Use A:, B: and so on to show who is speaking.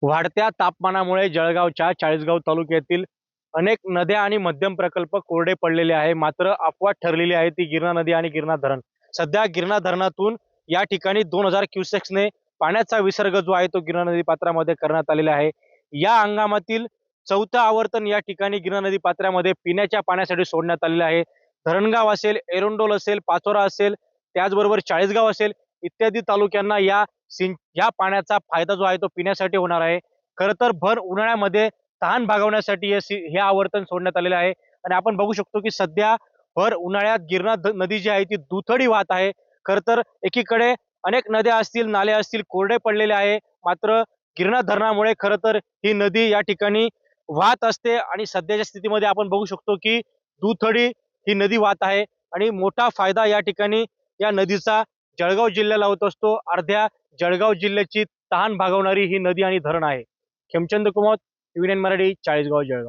A: वाढत्या तापमानामुळे जळगावच्या चाळीसगाव तालुक्यातील अनेक नद्या आणि मध्यम प्रकल्प कोरडे पडलेले आहे. मात्र अफवा ठरलेली आहे ती गिरणा नदी आणि गिरणा धरण. सध्या गिरणा धरणातून या ठिकाणी 2000 क्युसेक्सने पाण्याचा विसर्ग जो आहे तो गिरणा नदी पात्रामध्ये करण्यात आलेला आहे. या हंगामातील चौथं आवर्तन या ठिकाणी गिरणा नदी पात्रामध्ये पिण्याच्या पाण्यासाठी सोडण्यात आलेलं आहे. धरणगाव असेल, एरंडोल असेल, पाचोरा असेल, त्याचबरोबर चाळीसगाव असेल इत्यादी तालुक्यांना या पाण्याचा फायदा जो आहे तो पिण्यासाठी होणार आहे. खरं तर भर उन्हाळ्यामध्ये तहान भागवण्यासाठी हे आवर्तन सोडण्यात आलेलं आहे. आणि आपण बघू शकतो की सध्या भर उन्हाळ्यात नदी जी आहे ती दुथडी वाहत आहे. खरं तर एकीकडे अनेक नद्या असतील, नाले असतील कोरडे पडलेले आहे. मात्र गिरणा धरणामुळे खरं तर ही नदी या ठिकाणी वाहत असते आणि सध्याच्या स्थितीमध्ये आपण बघू शकतो की दुथडी ही नदी वाहत आहे आणि मोठा फायदा या ठिकाणी या नदीचा जळगाव जिल्ह्याला होत असतो. अर्ध्या जळगाव जिल्ह्याची तहान भागवणारी ही नदी आणि धरण आहे. खेमचंद कुमार, टीव्ही 9 मराठी, चाळीसगाव, जळगाव.